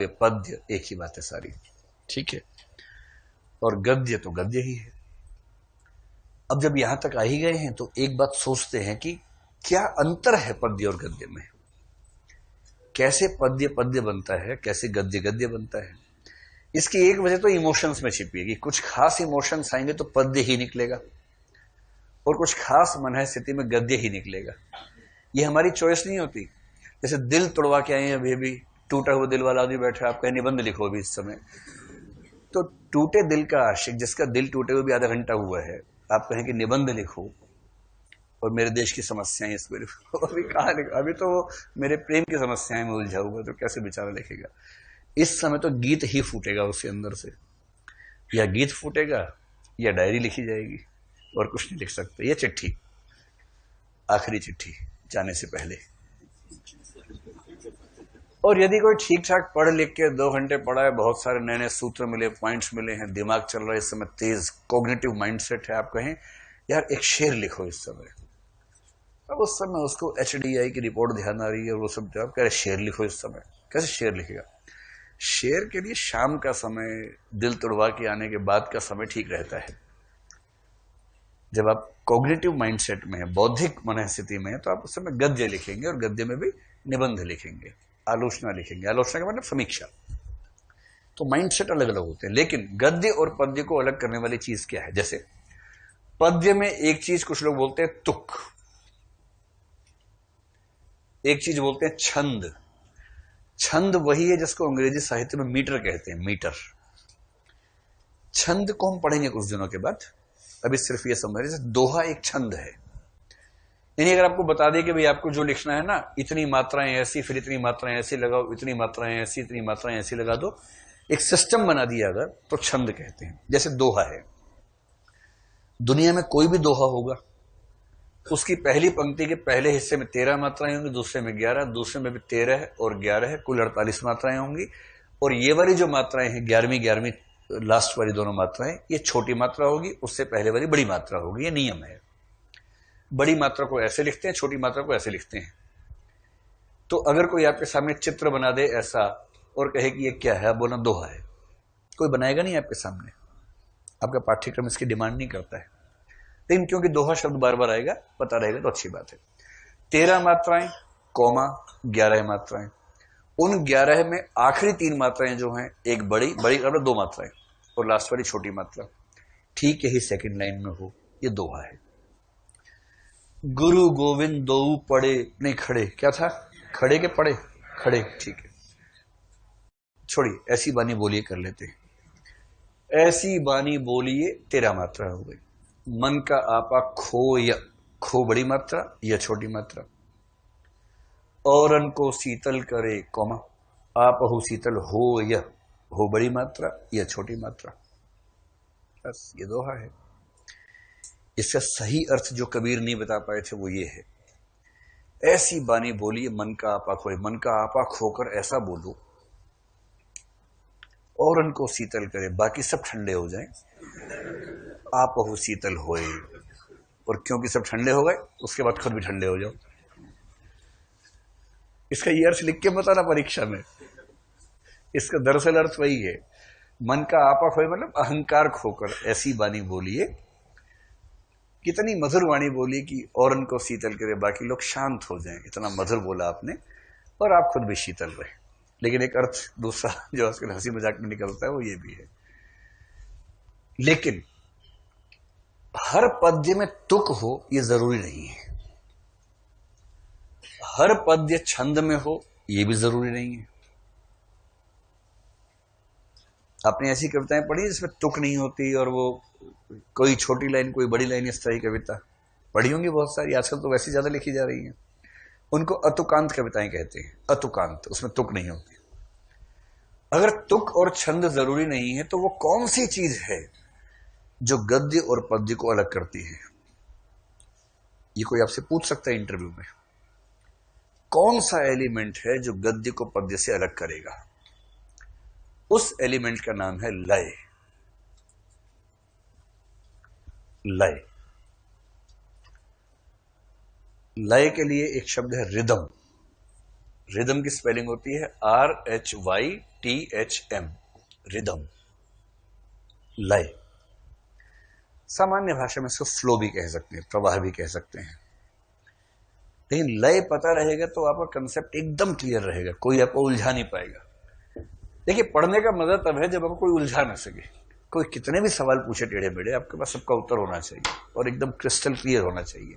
ये पद्य एक ही बात है सारी, ठीक है। और गद्य तो गद्य ही है। अब जब यहां तक आ ही गए हैं तो एक बात सोचते हैं कि क्या अंतर है पद्य और गद्य में। कैसे पद्य पद्य बनता है, कैसे गद्य गद्य बनता है। इसकी एक वजह तो इमोशंस में छिपी है कि कुछ खास इमोशंस आएंगे तो पद्य ही निकलेगा, और कुछ खास मन है स्थिति में गद्य ही निकलेगा। ये हमारी चॉइस नहीं होती। जैसे दिल तोड़वा के आए हैं अभी भी, टूटा हुआ दिल वाला आदमी बैठा, आप कहें निबंध लिखो अभी इस समय, तो टूटे दिल का आशिक जिसका दिल टूटे हुए भी आधा घंटा हुआ है, आप कहें कि निबंध लिखो और मेरे देश की समस्याएं इस पर अभी कहाँ लिखा, अभी तो वो मेरे प्रेम की समस्याएं में उलझा हुआ, तो कैसे बेचारा लिखेगा। इस समय तो गीत ही फूटेगा उसके अंदर से, या गीत फूटेगा या डायरी लिखी जाएगी, और कुछ नहीं लिख सकते। ये चिट्ठी, आखिरी चिट्ठी जाने से पहले। और यदि कोई ठीक ठाक पढ़ लिख के 2 घंटे पढ़ा है, बहुत सारे नए नए सूत्र मिले, पॉइंट्स मिले हैं, दिमाग चल रहा है इस समय, तेज कॉग्निटिव माइंडसेट है, आप कहें यार एक शेर लिखो इस समय, अब उस समय उसको HDI की रिपोर्ट ध्यान आ रही है और वो सब, जवाब कह रहे शेर लिखो इस समय। कैसे शेर लिखेगा? शेर के लिए शाम का समय, दिल तुड़वा के आने के बाद का समय ठीक रहता है। जब आप कॉग्निटिव माइंडसेट में है, बौद्धिक मन स्थिति में है, तो आप उस समय गद्य लिखेंगे, और गद्य में भी निबंध लिखेंगे, आलोचना लिखेंगे। आलोचना का मतलब समीक्षा। तो माइंडसेट अलग अलग होते हैं। लेकिन गद्य और पद्य को अलग करने वाली चीज क्या है? जैसे पद्य में एक चीज कुछ लोग बोलते हैं तुक, एक चीज बोलते हैं छंद। छंद वही है जिसको अंग्रेजी साहित्य में मीटर कहते हैं, मीटर। छंद को हम पढ़ेंगे कुछ दिनों के बाद, अभी सिर्फ ये समझ रहे, दोहा एक छंद है। यानी अगर आपको बता दें कि भाई आपको जो लिखना है ना, इतनी मात्राएं ऐसी, फिर इतनी मात्राएं ऐसी लगाओ, इतनी मात्राएं ऐसी, इतनी मात्राएं ऐसी लगा दो, एक सिस्टम बना दिया अगर, तो छंद कहते हैं। जैसे दोहा है, दुनिया में कोई भी दोहा होगा, उसकी पहली पंक्ति के पहले हिस्से में 13 मात्राएं होंगी, दूसरे में 11, दूसरे में भी 13 और 11 है, कुल 48 मात्राएं होंगी। और ये वाली जो मात्राएं हैं, 11वीं लास्ट वाली दोनों मात्राएं, ये छोटी मात्रा होगी, उससे पहले वाली बड़ी मात्रा होगी। ये नियम है। बड़ी मात्रा को ऐसे लिखते हैं, छोटी मात्रा को ऐसे लिखते हैं। तो अगर कोई आपके सामने चित्र बना दे ऐसा और कहे कि ये क्या है, आप बोलना दोहा है, कोई बनाएगा नहीं आपके सामने। आपका पाठ्यक्रम इसकी डिमांड नहीं करता है। लेकिन क्योंकि दोहा शब्द बार बार आएगा, पता रहेगा, तो अच्छी बात है। 13 मात्राएं, कौमा 11 मात्राएं। उन 11 में आखिरी 3 मात्राएं जो हैं, एक बड़ी बड़ी मतलब 2 मात्राएं, और लास्ट वाली छोटी मात्रा, ठीक यही सेकंड लाइन में हो, ये दोहा है। गुरु गोविंद दो पड़े नहीं खड़े, क्या था? खड़े के पड़े, खड़े, ठीक है, छोड़िए, ऐसी बानी बोलिए कर लेते हैं। ऐसी बानी बोलिए 13 मात्रा हो गई। मन का आपा खो, या खो बड़ी मात्रा या छोटी मात्रा। औरन को शीतल करे, कौमा आपहु शीतल हो, या हो बड़ी मात्रा या छोटी मात्रा। बस ये दोहा है। इसका सही अर्थ जो कबीर नहीं बता पाए थे वो ये है, ऐसी बानी बोलिए मन का आपा खोए। मन का आपा खोकर ऐसा बोलो, और उनको शीतल करे, बाकी सब ठंडे हो जाएं, आपहु शीतल होए। और क्योंकि सब ठंडे हो गए, उसके बाद खुद भी ठंडे हो जाओ। इसका ये अर्थ लिख के बताना परीक्षा में। इसका दरअसल अर्थ वही है, मन का आपा खोए मतलब अहंकार खोकर ऐसी बानी बोलिए, कितनी मधुर वाणी बोली कि और उनको शीतल करे, बाकी लोग शांत हो जाएं। इतना मधुर बोला आपने, और आप खुद भी शीतल रहे। लेकिन एक अर्थ दूसरा जो आजकल हंसी मजाक में निकलता है वो ये भी है। लेकिन हर पद्य में तुक हो ये जरूरी नहीं है, हर पद्य छंद में हो ये भी जरूरी नहीं है। आपने ऐसी कविताएं पढ़ी जिसमें तुक नहीं होती, और वो कोई छोटी लाइन कोई बड़ी लाइन, इस तरह की कविता पढ़ी होंगी बहुत सारी। आजकल तो वैसे ज्यादा लिखी जा रही हैं। उनको अतुकांत कविताएं कहते हैं, अतुकांत, उसमें तुक नहीं होती। अगर तुक और छंद जरूरी नहीं है, तो वो कौन सी चीज है जो गद्य और पद्य को अलग करती है? ये कोई आपसे पूछ सकता है इंटरव्यू में, कौन सा एलिमेंट है जो गद्य को पद्य से अलग करेगा? उस एलिमेंट का नाम है लय। लय, लय के लिए एक शब्द है रिदम। रिदम की स्पेलिंग होती है RHYTHM, रिदम, लय। सामान्य भाषा में इसको फ्लो भी कह सकते हैं, प्रवाह भी कह सकते हैं। लेकिन लय पता रहेगा तो आपका कंसेप्ट एकदम क्लियर रहेगा, कोई आपको उलझा नहीं पाएगा। देखिए, पढ़ने का मजा तब है जब आपको कोई उलझा ना सके। कोई कितने भी सवाल पूछे टेढ़े मेढ़े, आपके पास सबका उत्तर होना चाहिए और एकदम क्रिस्टल क्लियर होना चाहिए।